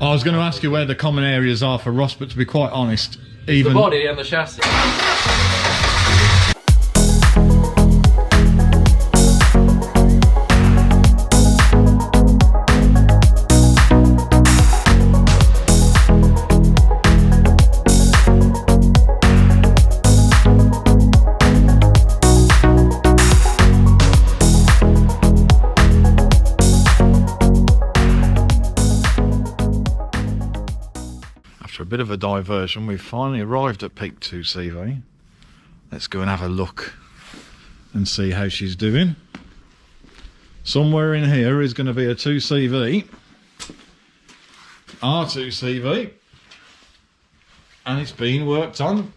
I was going to ask you where the common areas are for rust, but to be quite honest, even the body and the chassis. a bit of a diversion, we've finally arrived at Peak 2CV. Let's go and have a look and see how she's doing. Somewhere in here is going to be a 2CV, our 2CV, and it's being worked on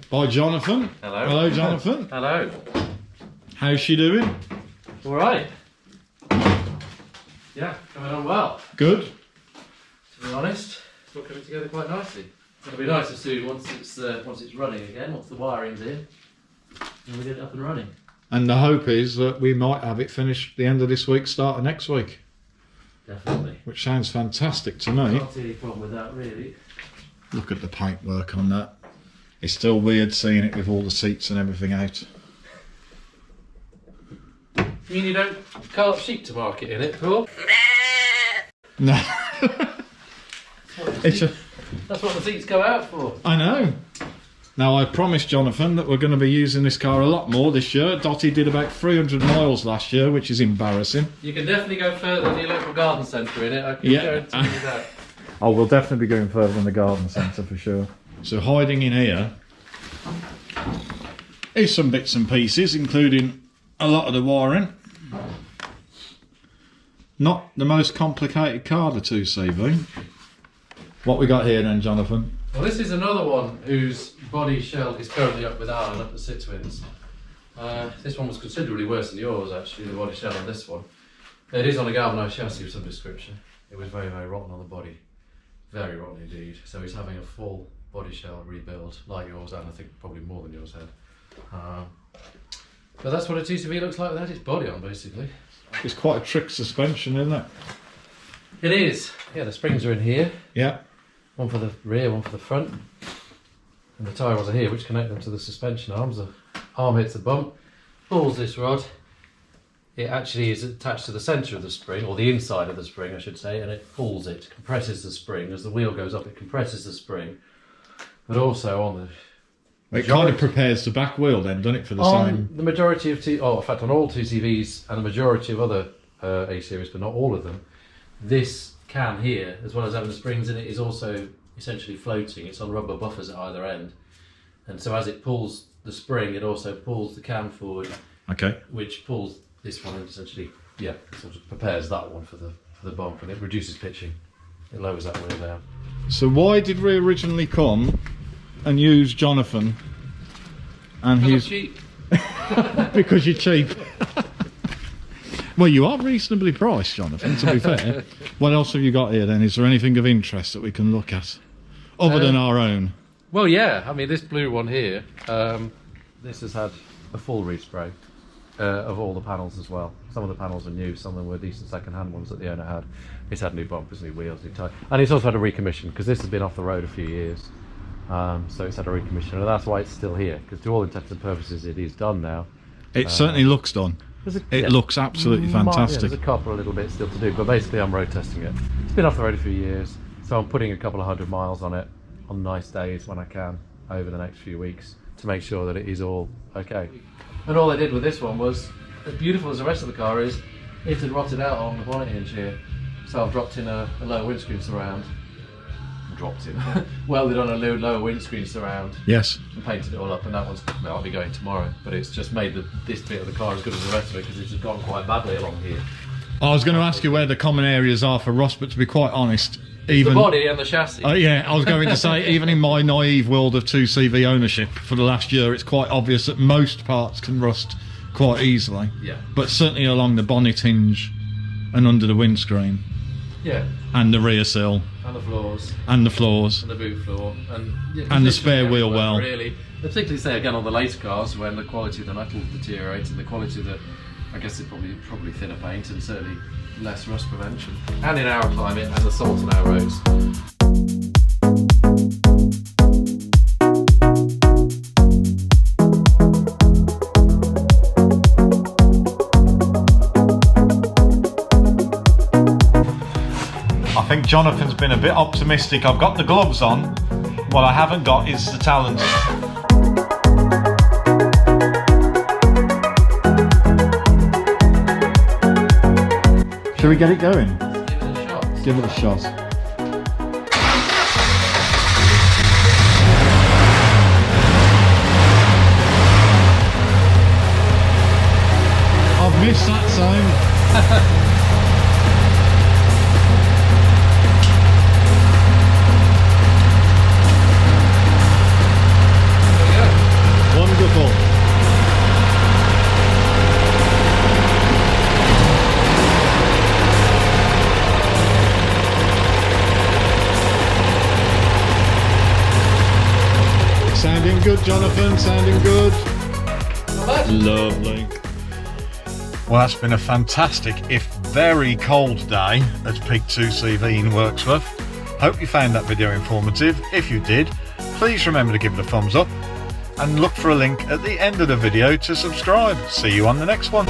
by Jonathan. Hello. Hello, Jonathan. Hello. How's she doing? All right. Yeah, coming on well. Good. To be honest, it's all coming together quite nicely. It'll be nicer soon once it's running again, once the wiring's in, and we get it up and running. And the hope is that we might have it finished the end of this week, start of next week. Definitely. Which sounds fantastic to me. Can't see any problem with that, really. Look at the paintwork on that. It's still weird seeing it with all the seats and everything out. You mean you don't cart sheep to market in it, Paul? No. That's what the seats go out for. I know. Now, I promised Jonathan that we're going to be using this car a lot more this year. Dottie did about 300 miles last year, which is embarrassing. You can definitely go further than your local garden centre in it, I can guarantee you that. Oh, we'll definitely be going further than the garden centre for sure. So hiding in here is some bits and pieces, including a lot of the wiring. Not the most complicated car, the 2CV. What we got here then, Jonathan? Well, this is another one whose body shell is currently up with Alan up at Citroen's. This one was considerably worse than yours, actually, the body shell on this one. It is on a galvanised chassis of some description. It was very, very rotten on the body. Very rotten indeed. So he's having a full body shell rebuild, like yours, and I think probably more than yours had. But that's what a 2CV looks like without its body on, basically. It's quite a trick suspension, isn't it? It is. Yeah, the springs are in here. Yeah. One for the rear, one for the front. And the tyre rods are here, which connect them to the suspension arms. The arm hits the bump, pulls this rod. It actually is attached to the centre of the spring, or the inside of the spring, I should say, and it pulls it, compresses the spring. As the wheel goes up, it compresses the spring. But also on the... It kind of prepares the back wheel then, doesn't it, for the same... The majority of... in fact, on all 2CVs and the majority of other A-series, but not all of them, this cam here, as well as having the springs in it, is also essentially floating. It's on rubber buffers at either end. And so as it pulls the spring, it also pulls the cam forward. Okay. Which pulls this one and essentially, yeah, sort of prepares that one for the bump, and it reduces pitching. It lowers that wheel down. So why did we originally come and use Jonathan? And he's cheap. Because you're cheap. Well, you are reasonably priced, Jonathan, to be fair. What else have you got here then? Is there anything of interest that we can look at? Other than our own? Well, yeah. I mean, this blue one here, this has had a full respray of all the panels as well. Some of the panels are new, some of them were decent second-hand ones that the owner had. It's had new bumpers, new wheels, new tyres. And it's also had a recommission, because this has been off the road a few years. So it's had a recommission, and that's why it's still here, because to all intents and purposes it is done now. It certainly looks done. It looks absolutely fantastic. There's a couple of little bits still to do, but basically I'm road testing it. It's been off the road a few years, so I'm putting a couple of 100 miles on it on nice days when I can over the next few weeks to make sure that it is all okay. And all I did with this one was, as beautiful as the rest of the car is, it had rotted out on the bonnet hinge here. So I've dropped in a lower windscreen surround. Welded on a lower windscreen surround. Yes. And painted it all up, and that one's, well, I'll be going tomorrow, but it's just made this bit of the car as good as the rest of it, because it's gone quite badly along here. I was going to ask you where the common areas are for rust, but to be quite honest, even... The body and the chassis. Yeah, I was going to say, even in my naive world of 2CV ownership for the last year, it's quite obvious that most parts can rust quite easily. Yeah. But certainly along the bonnet hinge and under the windscreen. Yeah. And the rear sill. And the floors. And the floors. And the boot floor. And the spare wheel well. Really. Particularly, say, again, on the later cars, when the quality of the metal deteriorates, and the quality of the, I guess it's probably thinner paint, and certainly less rust prevention. And in our climate and the salt on our roads. I think Jonathan's been a bit optimistic. I've got the gloves on. What I haven't got is the talent. Shall we get it going? Give it a shot. Give it a shot. I've missed that sound. Wonderful. Sounding good, Jonathan, sounding good. Lovely. Well, that's been a fantastic, if very cold day at Peak 2CV in Wirksworth. Hope you found that video informative. If you did, please remember to give it a thumbs up and look for a link at the end of the video to subscribe. See you on the next one.